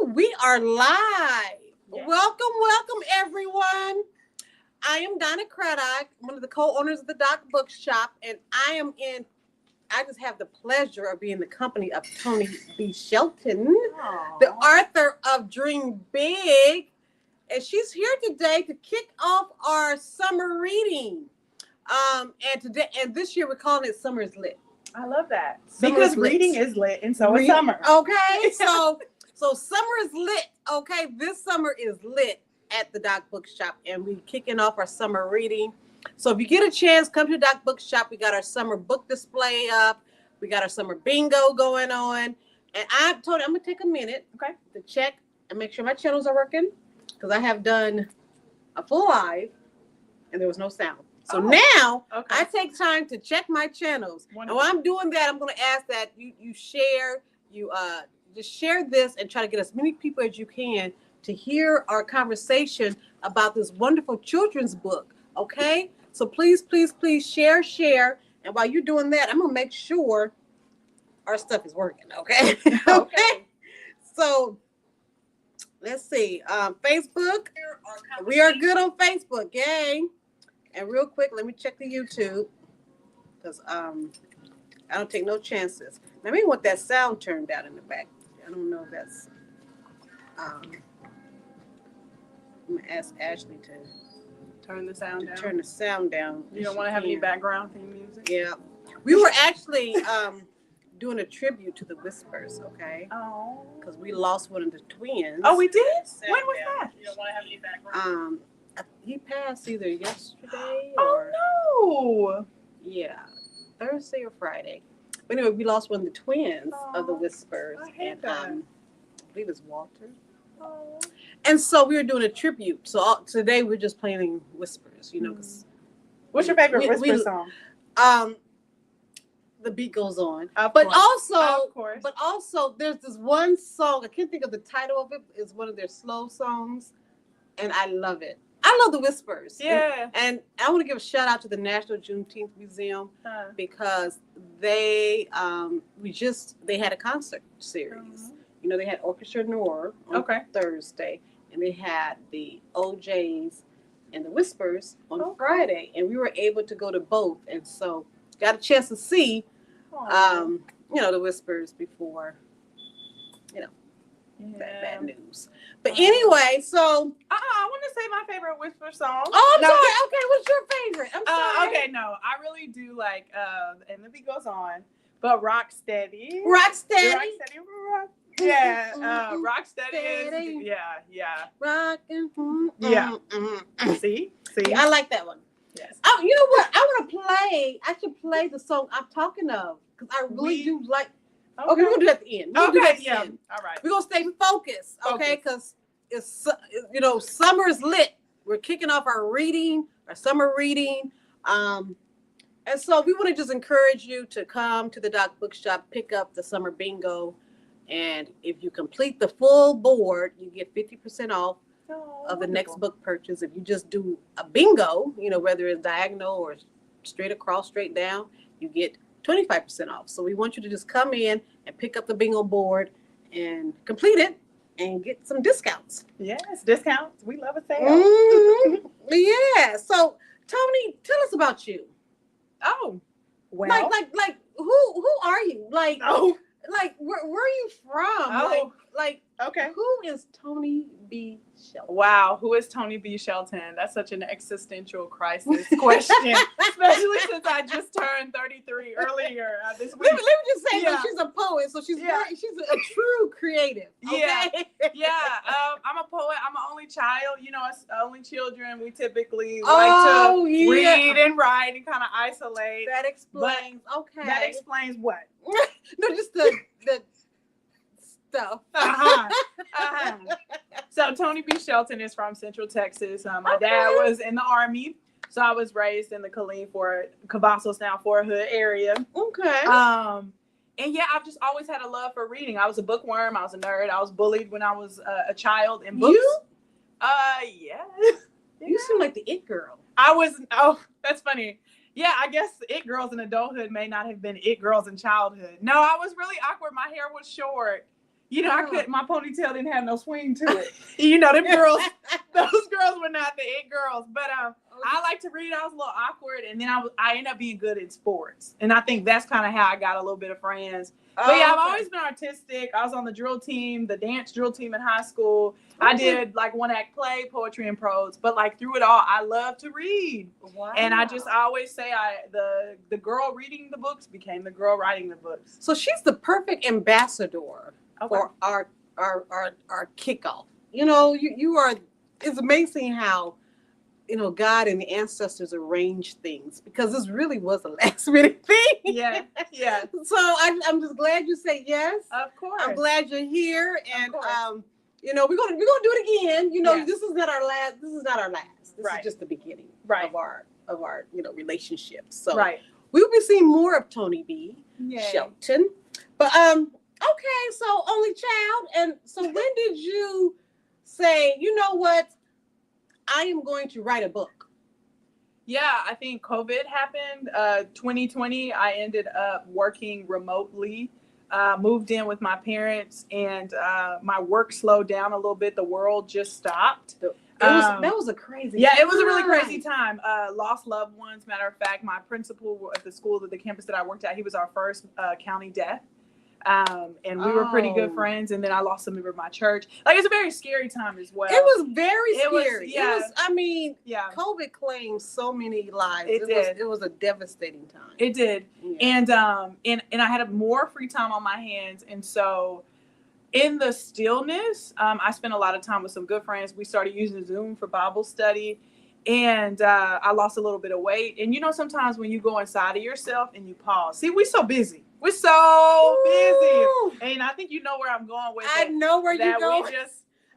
We are live. Yes. Welcome, everyone. I am Donna Craddock, one of the co-owners of the Doc Bookshop, and I just have the pleasure of being in the company of Tonee B.Shelton, the author of Dream Big, and she's here today to kick off our summer reading. And this year we're calling it Summer is Lit. I love that. Summer because is lit. reading is lit and so is summer. Okay, so summer is lit. Okay, this summer is lit at the Doc Bookshop, and we're kicking off our summer reading. So if you get a chance, come to the Doc Bookshop. We got our summer book display up. We got our summer bingo going on. And I'm gonna take a minute to check and make sure my channels are working, because I have done a full live and there was no sound. So now I take time to check my channels. Wonderful. And while I'm doing that, I'm going to ask that you share, just share this and try to get as many people as you can to hear our conversation about this wonderful children's book. Okay? So please share. And while you're doing that, I'm going to make sure our stuff is working. Okay? Okay. So let's see. Facebook. We are good on Facebook. Yay. And real quick, let me check the YouTube, because I don't take no chances. Now, maybe want that sound turned down in the back. I don't know if that's. I'm gonna ask Ashley to turn the sound down. Turn the sound down. You don't want to have any background theme music? Yeah, we were actually doing a tribute to the Whispers. Okay. Oh. Because we lost one of the twins. Oh, we did? When was that? You don't want to have any background. He passed either yesterday or yeah, Thursday or Friday. But anyway, we lost one of the twins of the Whispers, and I believe it's Walter. And so we were doing a tribute. So today we're just playing Whispers, you know. What's your favorite Whisper song? The Beat Goes On. Of but course. also there's this one song, I can't think of the title of it. It's one of their slow songs, and I love it. I love the Whispers. Yeah. And I want to give a shout out to the National Juneteenth Museum because they had a concert series. You know, they had Orchestra Noir on Thursday, and they had the OJs and the Whispers on Friday, and we were able to go to both, and so got a chance to see the Whispers before that bad news. But anyway, so I want to say my favorite Whisper song. Oh, I'm sorry. Okay, what's your favorite? I'm sorry. Okay, no, I really do like and the beat goes on, but Rock Steady. Yeah, Rock Steady is rockin'. See, I like that one. Yes. Oh, you know what? I should play the song I'm talking of, because I really do like. Okay, we're gonna do that at the end. All right. We're gonna stay focused, okay? Because it's summer is lit. We're kicking off our summer reading, and so we want to just encourage you to come to the Doc Bookshop, pick up the summer bingo, and if you complete the full board, you get 50% off of the next book purchase. If you just do a bingo, whether it's diagonal or straight across, straight down, you get 25% off. So we want you to just come in and pick up the bingo board and complete it and get some discounts. Yes, discounts. We love a sale. Mm-hmm. Yeah. So Tonee, tell us about you. Oh, well, like who are you? Like where are you from? Who is Tonee B.Shelton? Wow, who is Tonee B.Shelton? That's such an existential crisis question, especially since I just turned 33 earlier this week. Let me just say that she's a poet, so she's a true creative. Okay? I'm a poet. I'm an only child. As only children, we typically like to read and write and kind of isolate. That explains. That explains what? No, just the stuff. So Tonee B.Shelton is from Central Texas. My dad was in the Army, so I was raised in the Cavazos, now Fort Hood area. Okay. And I've just always had a love for reading. I was a bookworm. I was a nerd. I was bullied when I was a child in books. You? Yeah. You seem like the it girl. I was. Oh, that's funny. Yeah, I guess it girls in adulthood may not have been it girls in childhood. No, I was really awkward. My hair was short. You know, I couldn't. My ponytail didn't have no swing to it. You know, them girls, those girls were not the it girls. But I like to read. I was a little awkward, and then I ended up being good in sports, and I think that's kind of how I got a little bit of friends. But yeah, I've always been artistic. I was on the drill team, the dance drill team in high school. I did like one act play, poetry and prose. But like through it all, I love to read. Wow. And I always say the girl reading the books became the girl writing the books. So she's the perfect ambassador for our kickoff. You know, you are. It's amazing how, you know, God and the ancestors arranged things, because this really was a last minute thing. Yeah, yeah. So I'm just glad you say yes. Of course. I'm glad you're here, and you know, we're gonna do it again. You know, this is not our last. This is not our last. This is just the beginning of our you know, relationship. So we'll be seeing more of Tonee B.Shelton. But okay, so only child, and so when did you say, you know what, I am going to write a book? Yeah, I think COVID happened. 2020, I ended up working remotely, moved in with my parents, and my work slowed down a little bit. The world just stopped. That was a crazy time. It was a really crazy time. Lost loved ones. Matter of fact, my principal at the school, at the campus that I worked at, he was our first county death. And we were pretty good friends, and then I lost a member of my church. Like, it's a very scary time as well. It was very scary. It was, I mean, COVID claimed so many lives. It was a devastating time. It did. Yeah. And I had more free time on my hands, and so in the stillness, I spent a lot of time with some good friends. We started using Zoom for Bible study, and I lost a little bit of weight. And you know, sometimes when you go inside of yourself and you pause, see, we're so busy. We're so busy, and I think you know where I'm going with it. I know where you're going.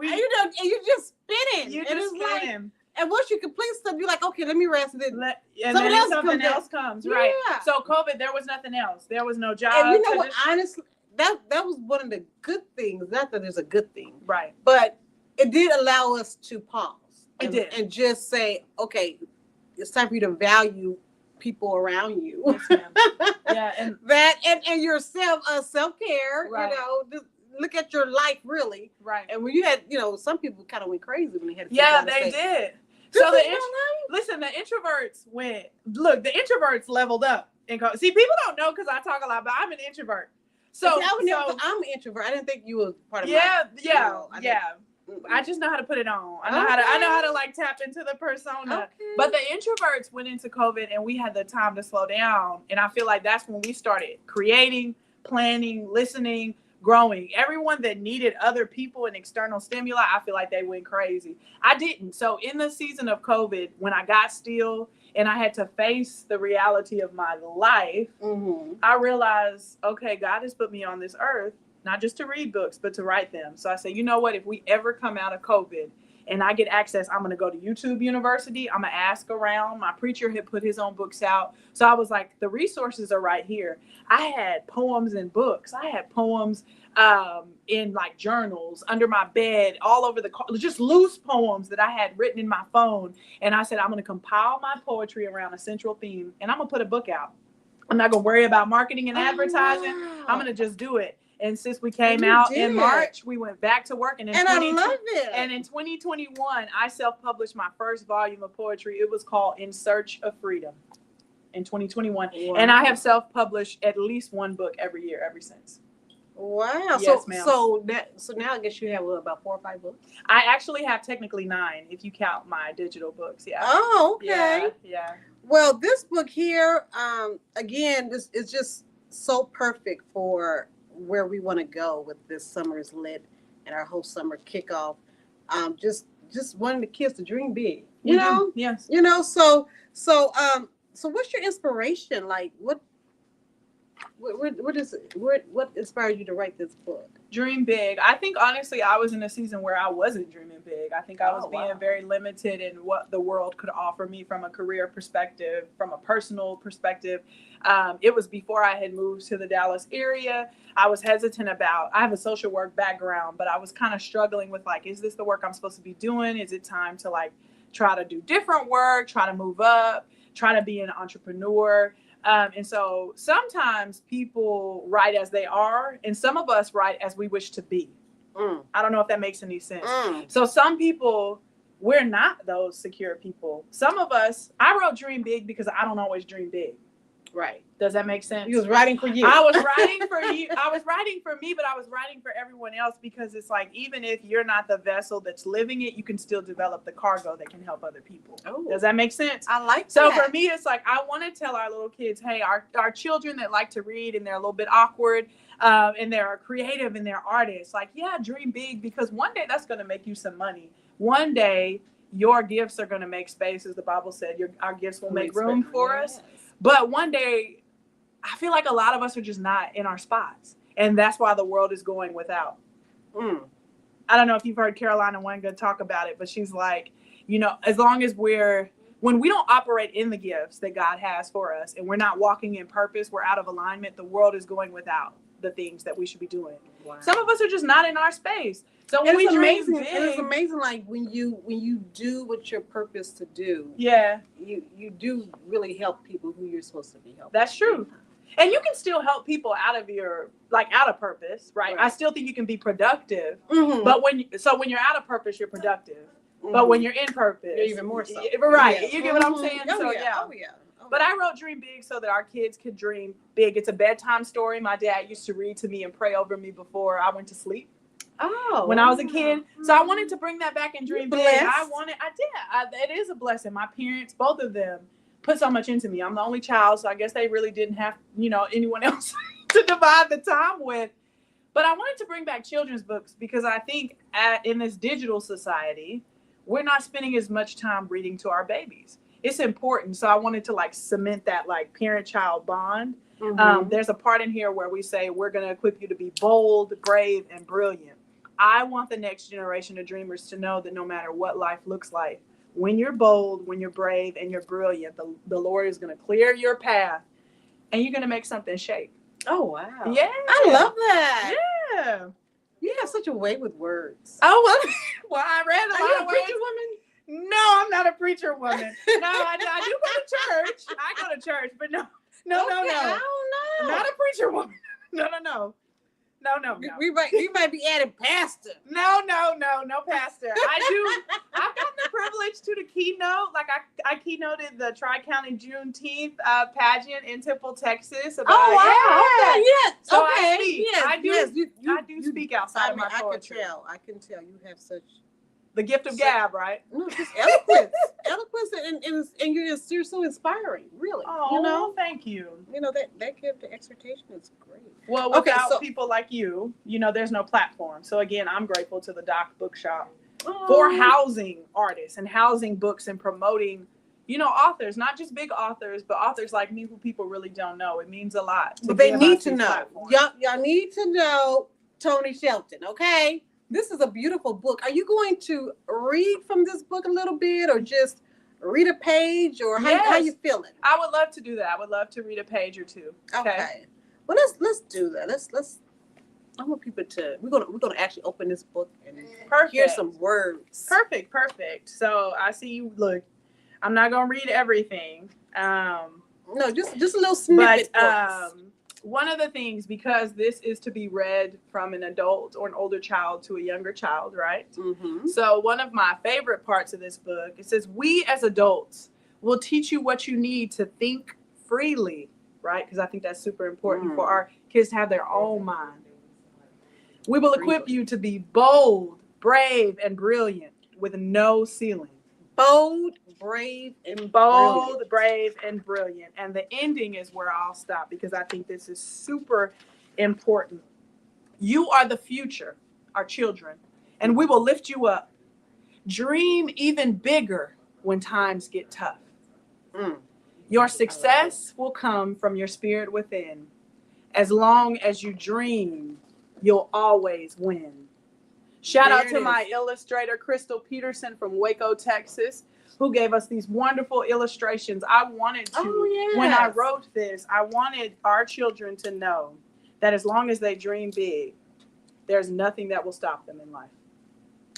You know, and you're just spinning. You're just spinning. And once you complete stuff, you're like, okay, let me rest. And then something else comes, right? Yeah. So COVID, there was nothing else. There was no job. And you know what? Honestly, that was one of the good things. Not that there's a good thing, right? But it did allow us to pause. It did, and just say, okay, it's time for you to value people around you. Yes, ma'am. Yeah, and that and yourself, self-care, right. You know, just look at your life really. Right. And when you had, you know, some people kind of went crazy when they had to they did. So listen, the introverts the introverts leveled up and go. See, people don't know because I talk a lot, but I'm an introvert. So I'm an introvert. I didn't think you were part of I just know how to put it on. I know how to like tap into the persona. Okay. But the introverts went into COVID, and we had the time to slow down. And I feel like that's when we started creating, planning, listening, growing. Everyone that needed other people and external stimuli, I feel like they went crazy. I didn't. So in the season of COVID, when I got still and I had to face the reality of my life, I realized, okay, God has put me on this earth, not just to read books, but to write them. So I said, you know what, if we ever come out of COVID and I get access, I'm going to go to YouTube University. I'm going to ask around. My preacher had put his own books out. So I was like, the resources are right here. I had poems in books. I had poems in like journals, under my bed, all over the car, just loose poems that I had written in my phone. And I said, I'm going to compile my poetry around a central theme, and I'm going to put a book out. I'm not going to worry about marketing and advertising. Wow. I'm going to just do it. And since we came out in March, we went back to work. And I love it. And in 2021, I self-published my first volume of poetry. It was called In Search of Freedom in 2021. Wow. And I have self-published at least one book every year ever since. Wow. Yes, ma'am. So now I guess you have about 4 or 5 books? I actually have technically 9 if you count my digital books. Yeah. Oh, okay. Yeah. Well, this book here, again, this is just so perfect for where we want to go with this Summer's Lit and our whole summer kickoff. Just wanting the kids to dream big, you know? Yes. You know, so what's your inspiration? Like what inspired you to write this book? Dream big. I think honestly, I was in a season where I wasn't dreaming big. I think I was being very limited in what the world could offer me from a career perspective, from a personal perspective. It was before I had moved to the Dallas area. I was hesitant I have a social work background, but I was kind of struggling with like, is this the work I'm supposed to be doing? Is it time to like try to do different work, try to move up, try to be an entrepreneur? And so sometimes people write as they are, and some of us write as we wish to be. I don't know if that makes any sense. So some people, we're not those secure people. Some of us, I wrote dream big because I don't always dream big. Right. Does that make sense? You was writing for you. I was writing for you. I was writing for me, but I was writing for everyone else because it's like, even if you're not the vessel that's living it, you can still develop the cargo that can help other people. Oh. Does that make sense? I like So that. for me, it's like, I want to tell our little kids, hey, our children that like to read and they're a little bit awkward and they're creative and they're artists, like, yeah, dream big, because one day that's going to make you some money. One day your gifts are going to make space, as the Bible said, our gifts will make room for us. But one day, I feel like a lot of us are just not in our spots. And that's why the world is going without. I don't know if you've heard Carolina Wanga talk about it, but she's like, you know, as long as when we don't operate in the gifts that God has for us and we're not walking in purpose, we're out of alignment, the world is going without the things that we should be doing. Wow. Some of us are just not in our space. So when we dream big, it's amazing, like when you do what you're purposed to do. Yeah, you do really help people who you're supposed to be helping. That's true. And you can still help people out of purpose, right? I still think you can be productive, but when you're out of purpose, you're productive. But when you're in purpose, you're even more so. Right? Yeah. You get what I'm saying? Oh yeah. But I wrote Dream Big so that our kids could dream big. It's a bedtime story. My dad used to read to me and pray over me before I went to sleep. When I was a kid. So I wanted to bring that back and dream big. It is a blessing. My parents, both of them, put so much into me. I'm the only child, so I guess they really didn't have, anyone else to divide the time with. But I wanted to bring back children's books because I think in this digital society, we're not spending as much time reading to our babies. It's important. So I wanted to cement that parent-child bond. There's a part in here where we say we're going to equip you to be bold, brave, and brilliant. I want the next generation of dreamers to know that no matter what life looks like, when you're bold, when you're brave, and you're brilliant, the Lord is going to clear your path, and you're going to make something shake. Oh, wow. Yeah. I love that. Yeah. You have such a way with words. Oh, well, I read a Are lot you of a words. preacher woman? No, I'm not a preacher woman. No, I do go to church. I go to church, but no. I don't know. Not a preacher woman. No. We might be adding pastor. No, pastor. I've gotten the privilege to the keynote. I keynoted the Tri-County Juneteenth pageant in Temple, Texas. Wow. Okay, yes. So okay. I speak. Yes. I do speak outside of my poetry. I can tell you have such the gift of gab, right? No, just eloquence. And you're so inspiring, really. Oh, thank you. That gift of exhortation is great. Well, without people like you, there's no platform. So again, I'm grateful to the Doc Bookshop for housing artists and housing books and promoting, authors, not just big authors, but authors like me who people really don't know. It means a lot. But they need to know. Y'all need to know Tonee Shelton, okay? This is a beautiful book. Are you going to read from this book a little bit, or just read a page, or how you feeling? I would love to do that. I would love to read a page or two. Okay. Well, let's do that. Let's. I want people to. We're gonna actually open this book and hear some words. Perfect. So I see you. Look, I'm not gonna read everything. No, just a little snippet. But one of the things, because this is to be read from an adult or an older child to a younger child, right? Mm-hmm. So one of my favorite parts of this book, it says, we as adults will teach you what you need to think freely, right? Because I think that's super important for our kids to have their own mind. We will equip you to be bold, brave, and brilliant with no ceiling. Bold, brave, and brilliant. And the ending is where I'll stop, because I think this is super important. You are the future, our children, and we will lift you up. Dream even bigger when times get tough. Your success will come from your spirit within. As long as you dream, you'll always win. Shout out to my illustrator, Crystal Peterson from Waco, Texas, who gave us these wonderful illustrations. I wanted to, when I wrote this, I wanted our children to know that as long as they dream big, there's nothing that will stop them in life.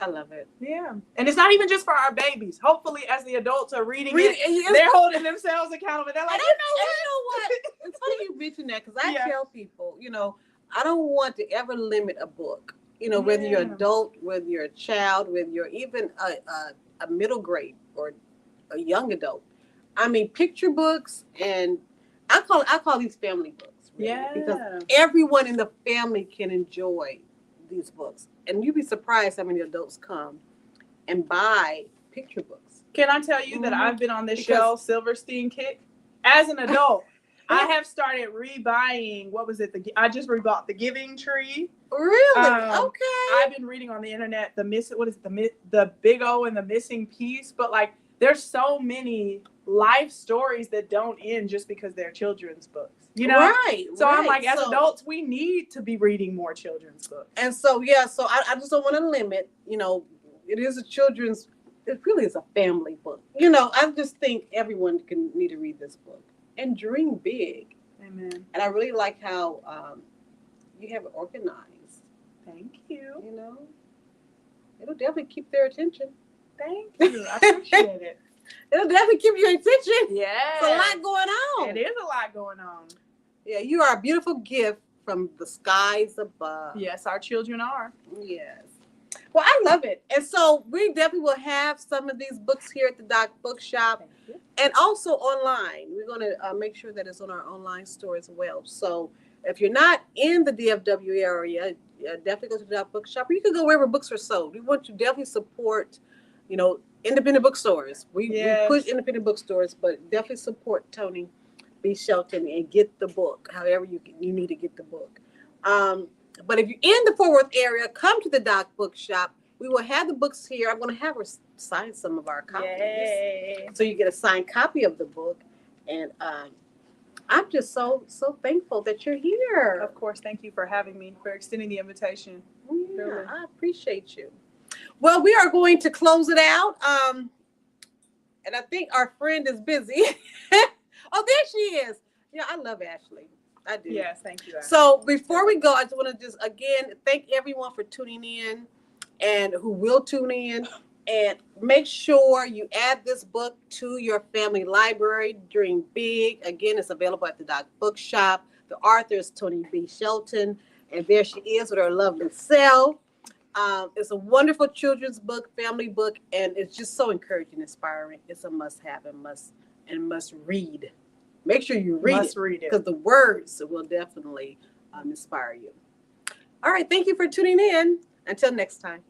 I love it. Yeah. And it's not even just for our babies. Hopefully, as the adults are reading it, they're holding themselves accountable. They're like, you know what? It's funny you mention that because I Yeah. tell people, I don't want to ever limit a book. Whether you're an adult, whether you're a child, whether you're even a middle grade or a young adult. I mean, picture books, and I call these family books. Really, Yeah. because everyone in the family can enjoy these books, and you'd be surprised how many adults come and buy picture books. Can I tell you that Mhm. I've been on this Because- Shel Silverstein kick as an adult? I have started rebuying. What was it? I just rebought The Giving Tree. Really? Okay. I've been reading on the internet the Big O and the Missing Piece, but like there's so many life stories that don't end just because they're children's books. Right. So I'm right. like, as So- adults, we need to be reading more children's books. And so, so I just don't want to limit, it is a children's, it really is a family book. I just think everyone need to read this book and dream big. Amen. And I really like how you have it organized. Thank you. It'll definitely keep their attention. Thank you. I appreciate it. It'll definitely keep your attention. Yeah. It's a lot going on. It is a lot going on. Yeah, you are a beautiful gift from the skies above. Yes, our children are. Yes. Well, I love it. And so we definitely will have some of these books here at the Doc Bookshop and also online. We're going to make sure that it's on our online store as well. So if you're not in the DFW area, definitely go to the Doc Bookshop. Or you can go wherever books are sold. We want to definitely support, independent bookstores. We push independent bookstores, but definitely support Tonee B.Shelton and get the book, however you need to get the book. But if you're in the Fort Worth area, come to the Doc Bookshop. We will have the books here. I'm going to have her sign some of our copies. Yay. So you get a signed copy of the book. And I'm just so thankful that you're here. Of course, thank you for having me, for extending the invitation. Yeah, Really. I appreciate you. Well, we are going to close it out. And I think our friend is busy. Oh, there she is. Yeah, I love Ashley. I do. Yes, thank you. Ashley. So before we go, I just want to again thank everyone for tuning in and who will tune in. And make sure you add this book to your family library. Dream big. Again, it's available at the Doc Bookshop. The author is Tonee B.Shelton. And there she is with her lovely self. It's a wonderful children's book, family book, and it's just so encouraging, inspiring. It's a must-have and must read. Make sure you read it because the words will definitely inspire you. All right, thank you for tuning in. Until next time.